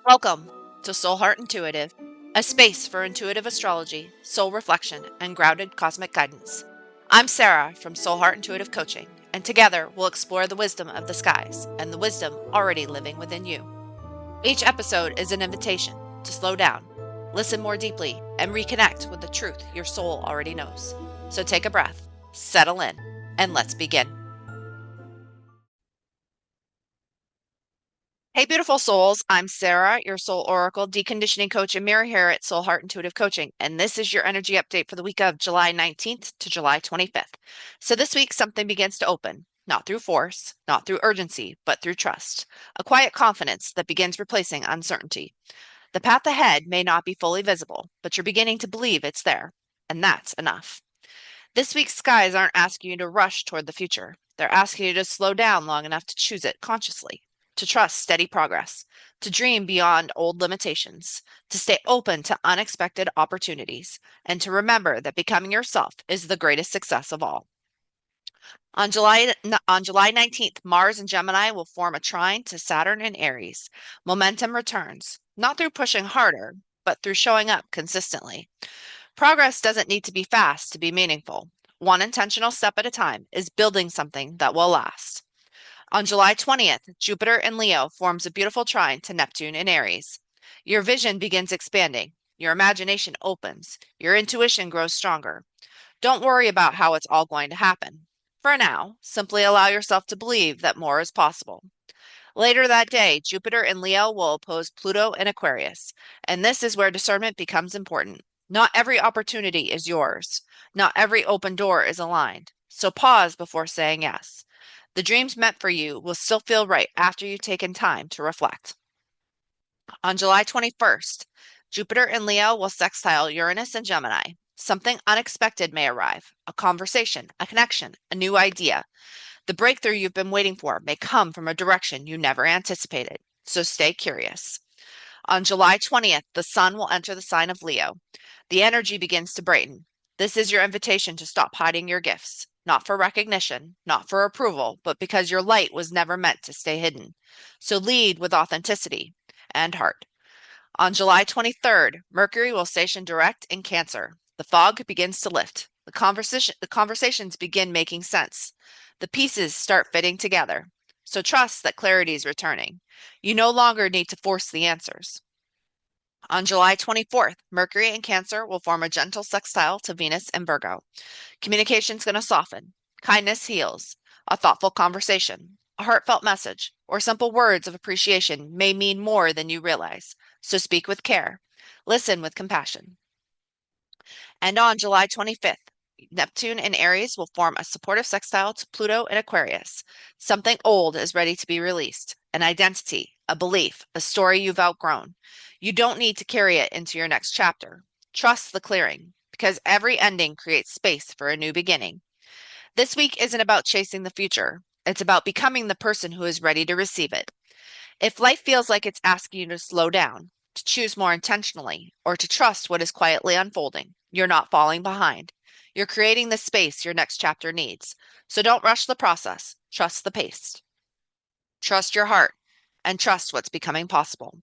Welcome to Soul Heart Intuitive, a space for intuitive astrology, soul reflection, and grounded cosmic guidance. I'm Sarah from Soul Heart Intuitive Coaching, and together we'll explore the wisdom of the skies and the wisdom already living within you. Each episode is an invitation to slow down, listen more deeply, and reconnect with the truth your soul already knows. So take a breath, settle in, and let's begin. Hey, beautiful souls. I'm Sarah, your soul oracle, deconditioning coach, and mirror here at Soul Heart Intuitive Coaching. And this is your energy update for the week of July 19th to July 25th. So this week, something begins to open, not through force, not through urgency, but through trust. A quiet confidence that begins replacing uncertainty. The path ahead may not be fully visible, but you're beginning to believe it's there. And that's enough. This week's skies aren't asking you to rush toward the future. They're asking you to slow down long enough to choose it consciously, to trust steady progress, to dream beyond old limitations, to stay open to unexpected opportunities, and to remember that becoming yourself is the greatest success of all. On July 19th, Mars and Gemini will form a trine to Saturn and Aries. Momentum returns, not through pushing harder, but through showing up consistently. Progress doesn't need to be fast to be meaningful. One intentional step at a time is building something that will last. On July 20th, Jupiter in Leo forms a beautiful trine to Neptune in Aries. Your vision begins expanding, your imagination opens, your intuition grows stronger. Don't worry about how it's all going to happen. For now, simply allow yourself to believe that more is possible. Later that day, Jupiter in Leo will oppose Pluto in Aquarius, and this is where discernment becomes important. Not every opportunity is yours. Not every open door is aligned. So pause before saying yes. The dreams meant for you will still feel right after you've taken time to reflect. On July 21st, Jupiter in Leo will sextile Uranus and Gemini. Something unexpected may arrive, a conversation, a connection, a new idea. The breakthrough you've been waiting for may come from a direction you never anticipated, so stay curious. On July 20th, the sun will enter the sign of Leo. The energy begins to brighten. This is your invitation to stop hiding your gifts, not for recognition, not for approval, but because your light was never meant to stay hidden. So lead with authenticity and heart. On July 23rd, Mercury will station direct in Cancer. The fog begins to lift. The conversations begin making sense. The pieces start fitting together. So trust that clarity is returning. You no longer need to force the answers. On July 24th, Mercury in Cancer will form a gentle sextile to Venus in Virgo. Communication's going to soften. Kindness heals. A thoughtful conversation, a heartfelt message, or simple words of appreciation may mean more than you realize. So speak with care. Listen with compassion. And on July 25th, Neptune in Aries will form a supportive sextile to Pluto in Aquarius. Something old is ready to be released, an identity, a belief, a story you've outgrown. You don't need to carry it into your next chapter. Trust the clearing, because every ending creates space for a new beginning. This week isn't about chasing the future. It's about becoming the person who is ready to receive it. If life feels like it's asking you to slow down, to choose more intentionally, or to trust what is quietly unfolding, you're not falling behind. You're creating the space your next chapter needs. So don't rush the process. Trust the pace. Trust your heart and trust what's becoming possible.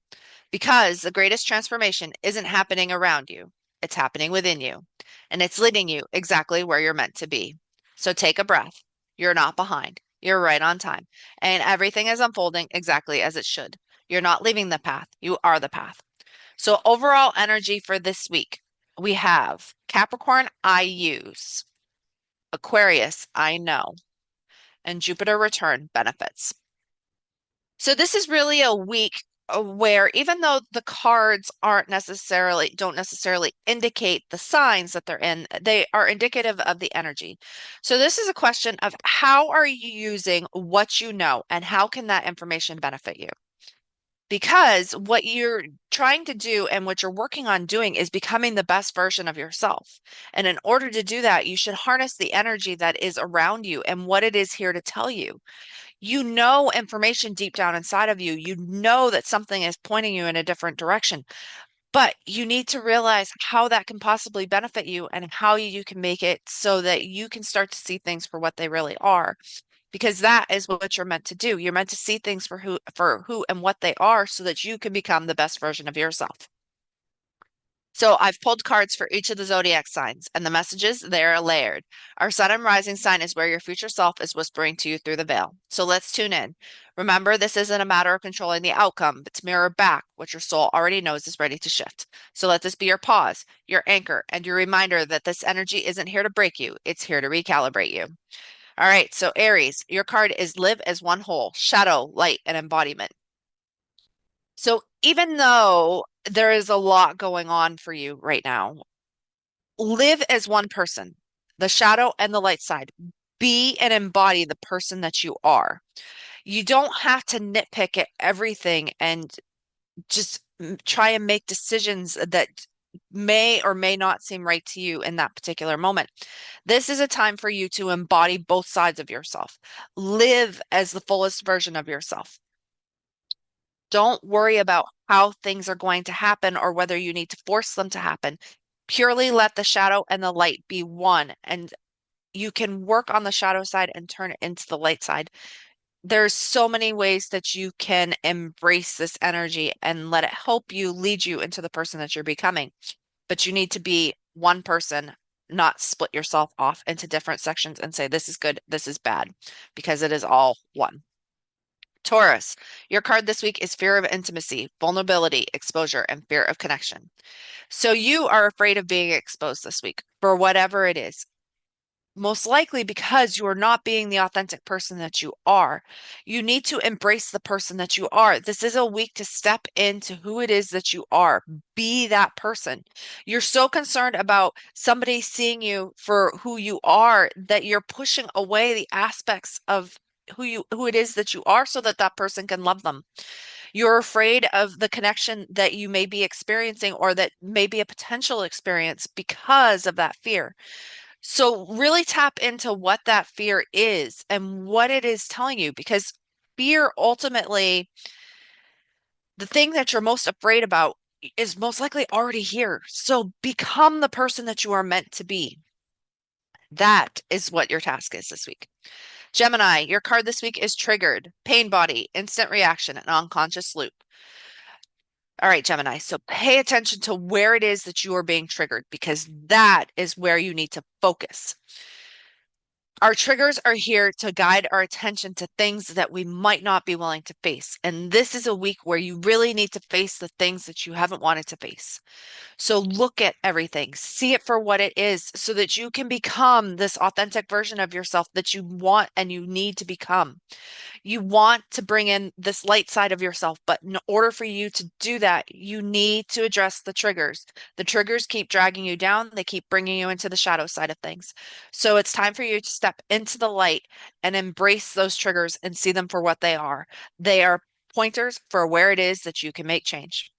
Because the greatest transformation isn't happening around you, it's happening within you. And it's leading you exactly where you're meant to be. So take a breath. You're not behind. You're right on time. And everything is unfolding exactly as it should. You're not leaving the path. You are the path. So overall energy for this week, we have Capricorn, I use. Aquarius, I know. And Jupiter return benefits. So this is really a week where even though the cards don't necessarily indicate the signs that they're in, they are indicative of the energy. So this is a question of how are you using what you know and how can that information benefit you? Because what you're trying to do and what you're working on doing is becoming the best version of yourself. And in order to do that, you should harness the energy that is around you and what it is here to tell you. You know information deep down inside of you. You know that something is pointing you in a different direction, but you need to realize how that can possibly benefit you and how you can make it so that you can start to see things for what they really are. because that is what you're meant to do. You're meant to see things for who and what they are so that you can become the best version of yourself. So I've pulled cards for each of the zodiac signs, and the messages, they're layered. Our sun and rising sign is where your future self is whispering to you through the veil. So let's tune in. Remember, this isn't a matter of controlling the outcome, but to mirror back what your soul already knows is ready to shift. So let this be your pause, your anchor, and your reminder that this energy isn't here to break you, it's here to recalibrate you. All right, so Aries, your card is live as one whole, shadow, light, and embodiment. So even though there is a lot going on for you right now, live as one person, the shadow and the light side. Be and embody the person that you are. You don't have to nitpick at everything and just try and make decisions that may or may not seem right to you in that particular moment. This is a time for you to embody both sides of yourself. Live as the fullest version of yourself. Don't worry about how things are going to happen or whether you need to force them to happen. Purely let the shadow and the light be one, and you can work on the shadow side and turn it into the light side. There's so many ways that you can embrace this energy and let it help you lead you into the person that you're becoming. But you need to be one person, not split yourself off into different sections and say, this is good, this is bad, because it is all one. Taurus, your card this week is fear of intimacy, vulnerability, exposure, and fear of connection. So you are afraid of being exposed this week for whatever it is. Most likely because you are not being the authentic person that you are. You need to embrace the person that you are. This is a week to step into who it is that you are. Be that person. You're so concerned about somebody seeing you for who you are that you're pushing away the aspects of who it is that you are so that that person can love them. You're afraid of the connection that you may be experiencing or that may be a potential experience because of that fear. So really tap into what that fear is and what it is telling you, because fear ultimately, the thing that you're most afraid about is most likely already here. So become the person that you are meant to be. That is what your task is this week. Gemini, your card this week is triggered, pain body, instant reaction, and unconscious loop. All right, Gemini. So pay attention to where it is that you are being triggered because that is where you need to focus. Our triggers are here to guide our attention to things that we might not be willing to face. And this is a week where you really need to face the things that you haven't wanted to face. So look at everything, see it for what it is so that you can become this authentic version of yourself that you want and you need to become. You want to bring in this light side of yourself, but in order for you to do that, you need to address the triggers. The triggers keep dragging you down, they keep bringing you into the shadow side of things. So it's time for you to step into the light and embrace those triggers and see them for what they are. They are pointers for where it is that you can make change.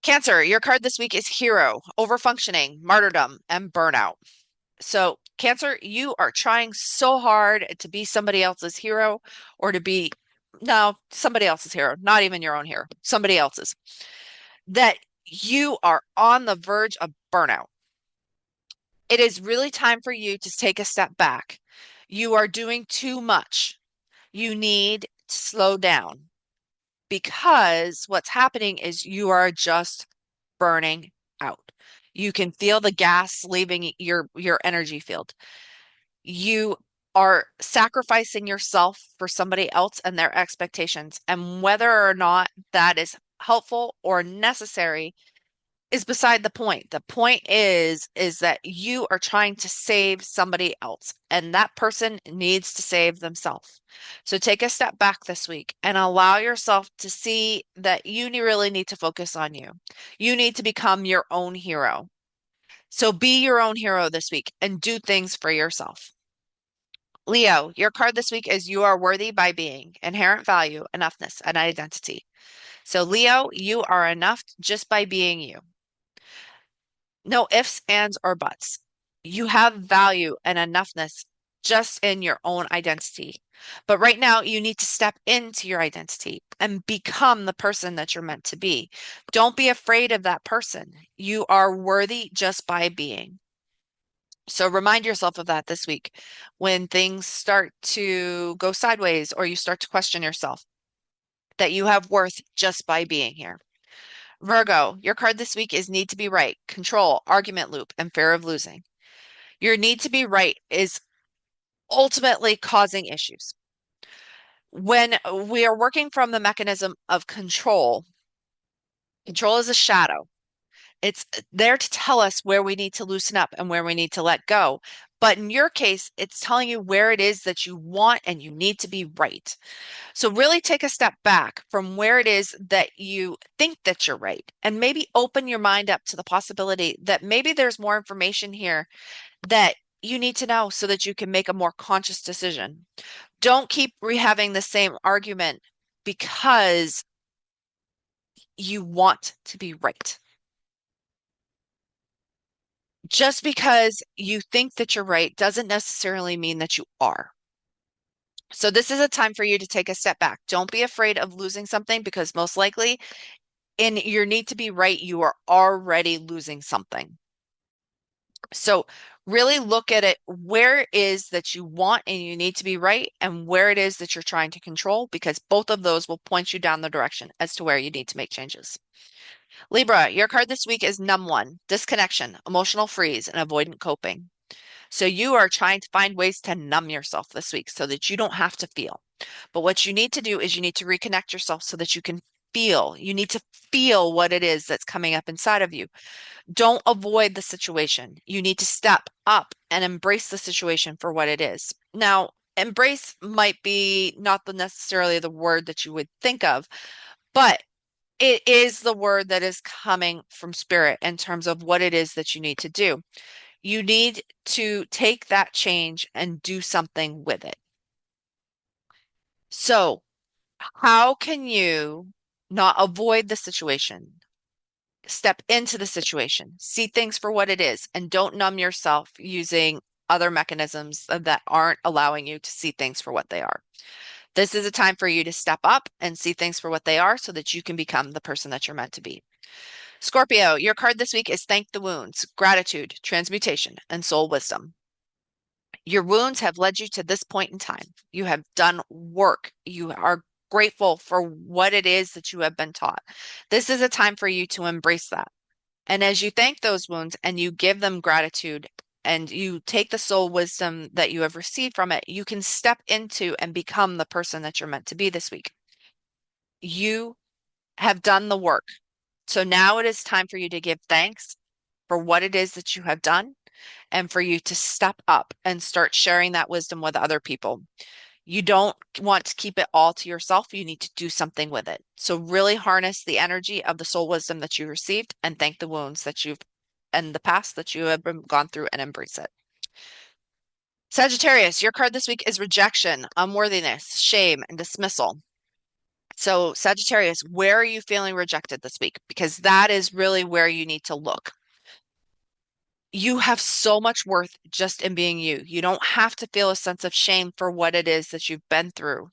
Cancer, your card this week is hero, overfunctioning, martyrdom, and burnout. So, Cancer, you are trying so hard to be somebody else's hero or to be, no, somebody else's hero, not even your own hero, somebody else's, that you are on the verge of burnout. It is really time for you to take a step back. You are doing too much. You need to slow down because what's happening is you are just burning out. You can feel the gas leaving your energy field. You are sacrificing yourself for somebody else and their expectations. And whether or not that is helpful or necessary is beside the point. The point is that you are trying to save somebody else and that person needs to save themselves. So take a step back this week and allow yourself to see that really need to focus on you. You need to become your own hero. So be your own hero this week and do things for yourself. Leo, your card this week is you are worthy by being, inherent value, enoughness, and identity. So, Leo, you are enough just by being you. No ifs, ands, or buts. You have value and enoughness just in your own identity. But right now, you need to step into your identity and become the person that you're meant to be. Don't be afraid of that person. You are worthy just by being. So remind yourself of that this week when things start to go sideways or you start to question yourself, that you have worth just by being here. Virgo, your card this week is need to be right, control, argument loop, and fear of losing. Your need to be right is ultimately causing issues. When we are working from the mechanism of control, control is a shadow. It's there to tell us where we need to loosen up and where we need to let go. But in your case, it's telling you where it is that you want and you need to be right. So really take a step back from where it is that you think that you're right and maybe open your mind up to the possibility that maybe there's more information here that you need to know so that you can make a more conscious decision. Don't keep rehaving the same argument because you want to be right. Just because you think that you're right doesn't necessarily mean that you are. So this is a time for you to take a step back. Don't be afraid of losing something because most likely in your need to be right, you are already losing something. So really look at it where it is that you want and you need to be right and where it is that you're trying to control because both of those will point you down the direction as to where you need to make changes. Libra, your card this week is numb one, disconnection, emotional freeze, and avoidant coping. So you are trying to find ways to numb yourself this week so that you don't have to feel. But what you need to do is you need to reconnect yourself so that you can feel. You need to feel what it is that's coming up inside of you. Don't avoid the situation. You need to step up and embrace the situation for what it is. Now, embrace might be not necessarily the word that you would think of, but it is the word that is coming from spirit in terms of what it is that you need to do. You need to take that change and do something with it. So, how can you not avoid the situation? Step into the situation, see things for what it is, and don't numb yourself using other mechanisms that aren't allowing you to see things for what they are. This is a time for you to step up and see things for what they are so that you can become the person that you're meant to be. Scorpio, your card this week is Thank the Wounds, Gratitude, Transmutation, and Soul Wisdom. Your wounds have led you to this point in time. You have done work. You are grateful for what it is that you have been taught. This is a time for you to embrace that. And as you thank those wounds and you give them gratitude and you take the soul wisdom that you have received from it, you can step into and become the person that you're meant to be this week. You have done the work. So now it is time for you to give thanks for what it is that you have done and for you to step up and start sharing that wisdom with other people. You don't want to keep it all to yourself. You need to do something with it. So really harness the energy of the soul wisdom that you received and thank the wounds that you've and the past that you have gone through and embrace it. Sagittarius, your card this week is rejection, unworthiness, shame, and dismissal. So Sagittarius, where are you feeling rejected this week? Because that is really where you need to look. You have so much worth just in being you. You don't have to feel a sense of shame for what it is that you've been through.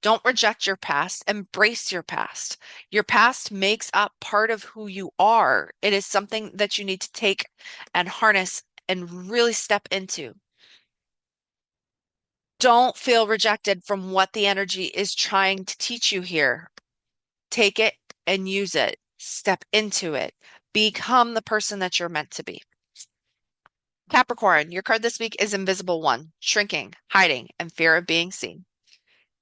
Don't reject your past, embrace your past. Your past makes up part of who you are. It is something that you need to take and harness and really step into. Don't feel rejected from what the energy is trying to teach you here. Take it and use it. Step into it. Become the person that you're meant to be. Capricorn, your card this week is Invisible One, shrinking, hiding, and fear of being seen.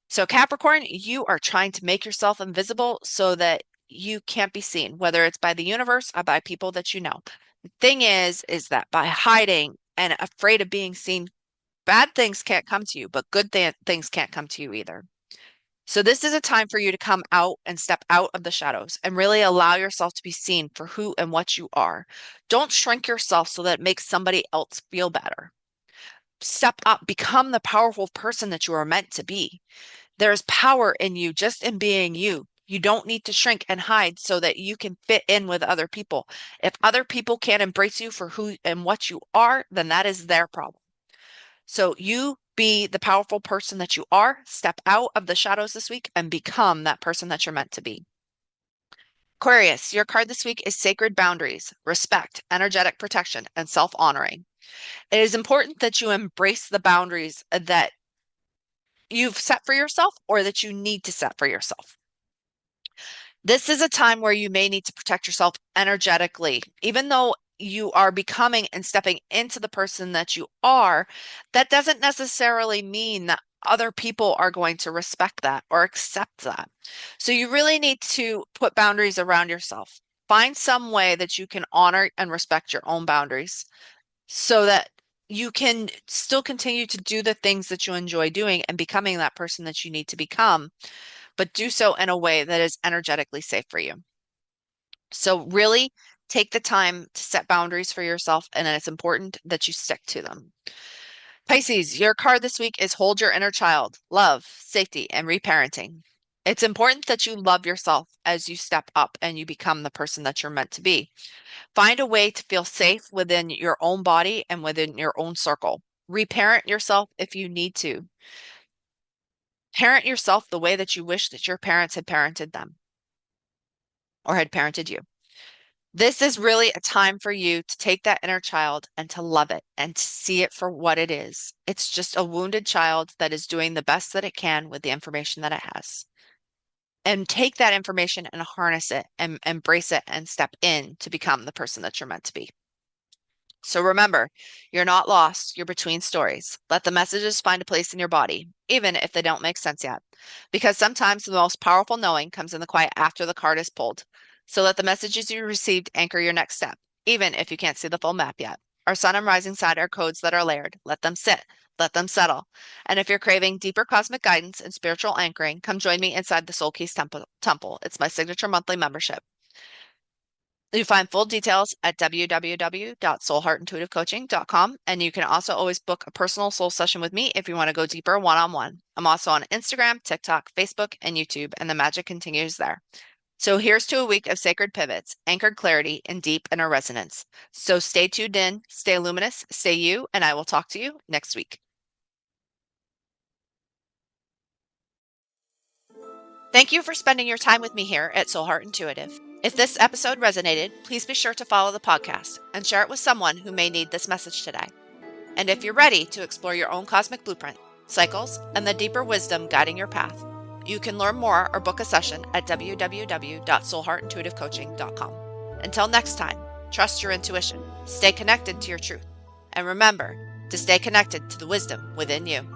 So, Capricorn, you are trying to make yourself invisible so that you can't be seen, whether it's by the universe or by people that you know. The thing is that by hiding and afraid of being seen, bad things can't come to you, but good things can't come to you either. So, this is a time for you to come out and step out of the shadows and really allow yourself to be seen for who and what you are. Don't shrink yourself so that it makes somebody else feel better. Step up, become the powerful person that you are meant to be. There's power in you just in being you. You don't need to shrink and hide so that you can fit in with other people. If other people can't embrace you for who and what you are, then that is their problem. So you be the powerful person that you are, step out of the shadows this week and become that person that you're meant to be. Aquarius, your card this week is Sacred Boundaries, Respect, Energetic Protection, and Self-Honoring. It is important that you embrace the boundaries that you've set for yourself or that you need to set for yourself. This is a time where you may need to protect yourself energetically. Even though you are becoming and stepping into the person that you are, that doesn't necessarily mean that other people are going to respect that or accept that. So you really need to put boundaries around yourself. Find some way that you can honor and respect your own boundaries so that you can still continue to do the things that you enjoy doing and becoming that person that you need to become, but do so in a way that is energetically safe for you. So really take the time to set boundaries for yourself, and it's important that you stick to them. Pisces, your card this week is hold your inner child, love, safety, and reparenting. It's important that you love yourself as you step up and you become the person that you're meant to be. Find a way to feel safe within your own body and within your own circle. Reparent yourself if you need to. Parent yourself the way that you wish that your parents had parented them or had parented you. This is really a time for you to take that inner child and to love it and to see it for what it is. It's just a wounded child that is doing the best that it can with the information that it has. And take that information and harness it and embrace it and step in to become the person that you're meant to be. So remember, you're not lost, you're between stories. Let the messages find a place in your body, even if they don't make sense yet. Because sometimes the most powerful knowing comes in the quiet after the card is pulled. So let the messages you received anchor your next step, even if you can't see the full map yet. Our sun and rising side are codes that are layered. Let them sit, let them settle. And if you're craving deeper cosmic guidance and spiritual anchoring, come join me inside the Soul Keys Temple. It's my signature monthly membership. You find full details at www.soulheartintuitivecoaching.com, and you can also always book a personal soul session with me if you want to go deeper one-on-one. I'm also on Instagram, TikTok, Facebook, and YouTube, and the magic continues there. So here's to a week of sacred pivots, anchored clarity, and deep inner resonance. So stay tuned in, stay luminous, stay you, and I will talk to you next week. Thank you for spending your time with me here at Soul Heart Intuitive. If this episode resonated, please be sure to follow the podcast and share it with someone who may need this message today. And if you're ready to explore your own cosmic blueprint, cycles, and the deeper wisdom guiding your path, you can learn more or book a session at www.soulheartintuitivecoaching.com. Until next time, trust your intuition, stay connected to your truth, and remember to stay connected to the wisdom within you.